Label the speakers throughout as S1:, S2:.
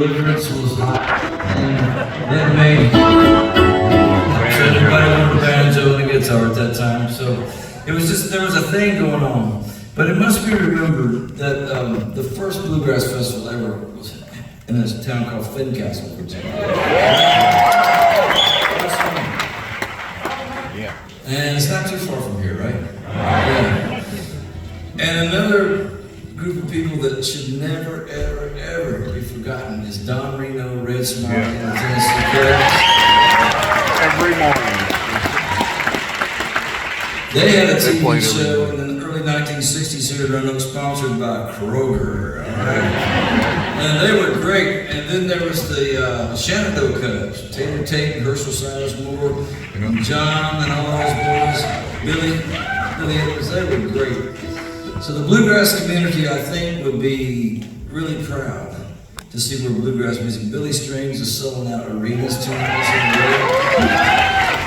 S1: Deliverance was hot, and that made everybody wanted a banjo and a guitar at that time. So it was just, there was a thing going on. But it must be remembered that the first bluegrass festival ever was in a town called Fincastle, Virginia.
S2: Yeah.
S1: And it's not too far from here, right? Yeah. And another group of people that should never, ever, ever be forgotten is Don Reno, Red Smart, and the Tennessee Cats.
S2: Every morning.
S1: They had a TV show in the early 1960s here in Roanoke, sponsored by Kroger. Right? And they were great. And then there was the Shenandoah Cubs, Taylor Tate and Herschel Cyrus Moore, and John and all those boys, Billy Edwards, they were great. So the bluegrass community, I think, would be really proud to see where bluegrass music, Billy Strings is selling out arenas tonight.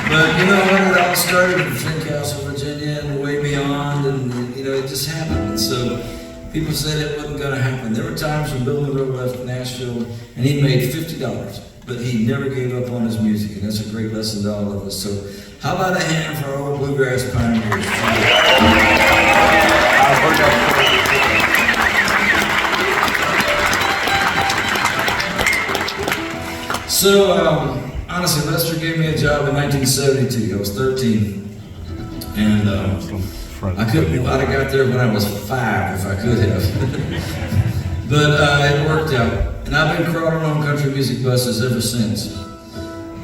S1: But you know when it all started in Fincastle, Virginia, and way beyond, and you know it just happened. And so people said it wasn't going to happen. There were times when Bill Monroe left Nashville and he made $50, but he never gave up on his music, and that's a great lesson to all of us. So how about a hand for our old bluegrass pioneers? So, honestly, Lester gave me a job in 1972. I was 13. And I couldn't, I'd have got there when I was 5 if I could have. But it worked out. And I've been crawling on country music buses ever since.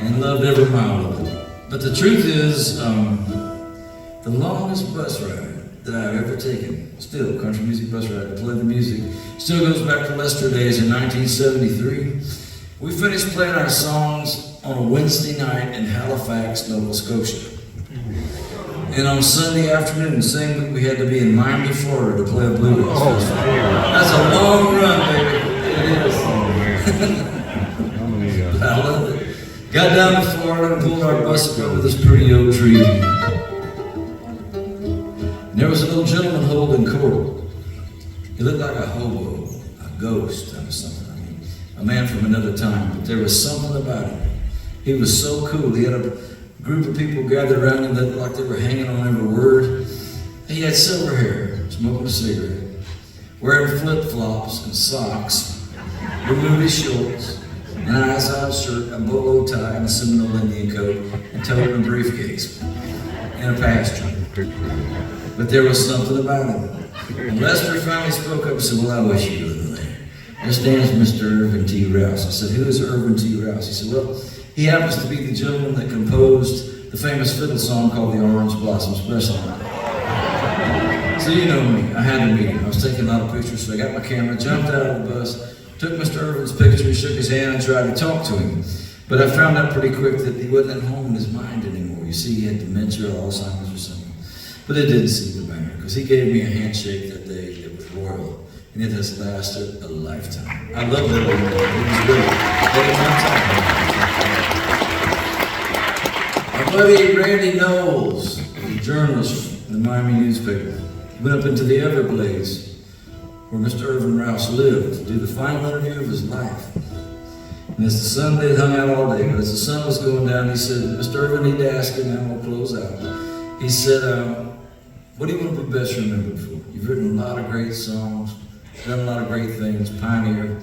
S1: And loved every mile of it. But the truth is, the longest bus ride that I've ever taken, still country music bus ride to play the music, still goes back to Lester days in 1973. We finished playing our songs on a Wednesday night in Halifax, Nova Scotia. And on Sunday afternoon, same week, we had to be in Miami, Florida to play a bluegrass festival. That's a long run, baby. It is. Oh, I love it. Got down to Florida and pulled our bus up with this pretty oak tree. And there was a little gentleman holding court. He looked like a hobo, a ghost or something. I mean, a man from another time, but there was something about him. He was so cool. He had a group of people gathered around him that looked like they were hanging on every word. He had silver hair, smoking a cigarette, wearing flip-flops and socks, Bermuda shorts, an eyes-out shirt, a bolo tie, and a Seminole Indian coat, and toted a briefcase in a pasture. But there was something about him. And Lester finally spoke up and said, "Well, I wish you were there. There stands Mr. Irvin T. Rouse." I said, "Who is Irvin T. Rouse?" He said, "Well, he happens to be the gentleman that composed the famous fiddle song called the Orange Blossom Special." So you know me, I had to meet him. I was taking a lot of pictures, so I got my camera, jumped out of the bus, took Mr. Irvin's picture, shook his hand, and tried to talk to him. But I found out pretty quick that he wasn't at home in his mind anymore. You see, he had dementia or Alzheimer's or something. But it didn't seem to matter, because he gave me a handshake that day that was royal, and it has lasted a lifetime. I love that old man. It was great. Our buddy Randy Knowles, a journalist in the Miami newspaper, went up into the Everglades where Mr. Irvin Rouse lived to do the final interview of his life. And as the sun, they hung out all day, but as the sun was going down, he said, "Mr. Irvin, he'd ask him, and we'll close out." He said, "What do you want to be best remembered for? You've written a lot of great songs, done a lot of great things, pioneer."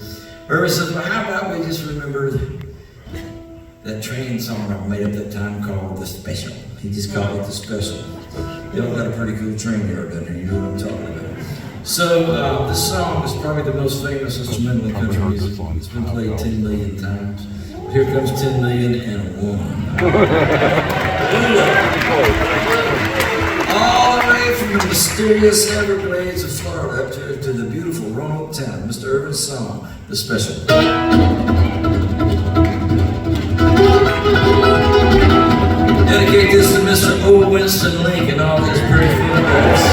S1: Irvin said, "Well, how about we just remember that train song I made up that time called The Special?" He just called it The Special. Y'all got a pretty cool train yard down there, you know what I'm talking about. So this song is probably the most famous instrumental in country music. It's been played 10 million times. Here comes 10 million and one. All the way from the mysterious Everglades of Florida up to the beautiful Roanoke town, Mr. Irvin's song, The Special. Dedicate this to Mr. O. Winston Link and all his pretty photographs.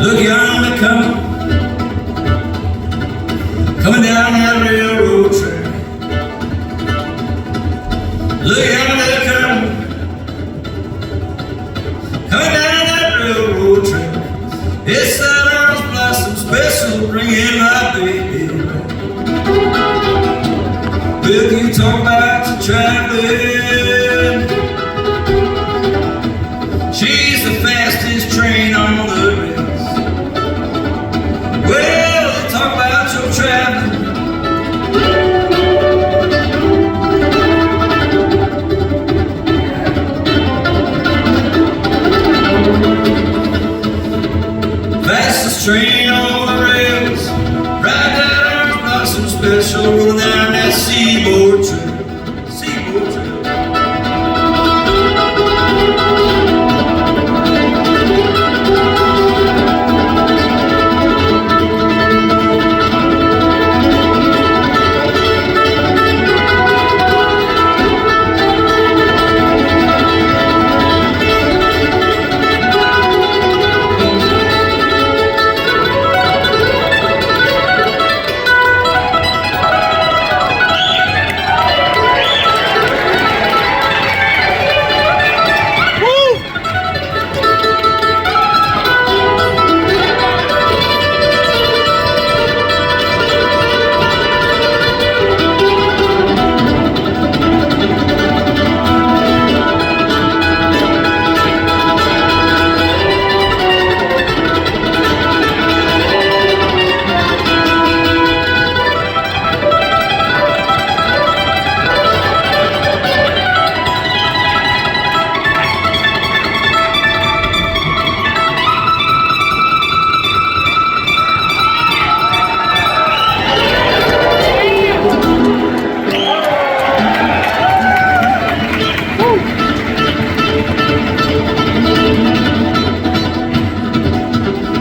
S1: Look yonder coming down that railroad track. Look yonder coming It's that orange blossom special bringing my baby around. Will you talk about your traveling? She's the fastest train on the rails. Well, talk about your traveling. Fastest train on the rails. Ride that orange blossom special, rolling down that seaboard trail. Seaboard trail.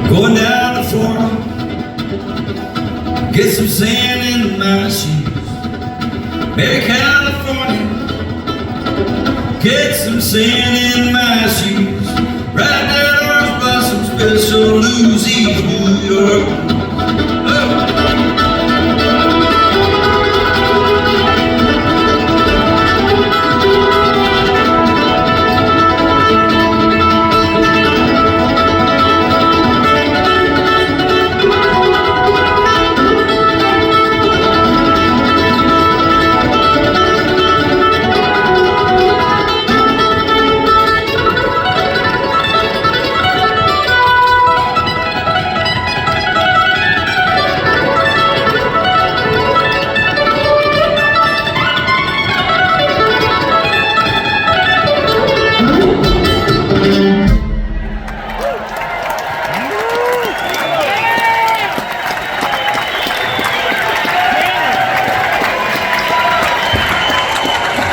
S1: Going down the forum, get some sand in my shoes. Mary, California, get some sand in my shoes. Ride that orange blossom special, Louisiana, New York.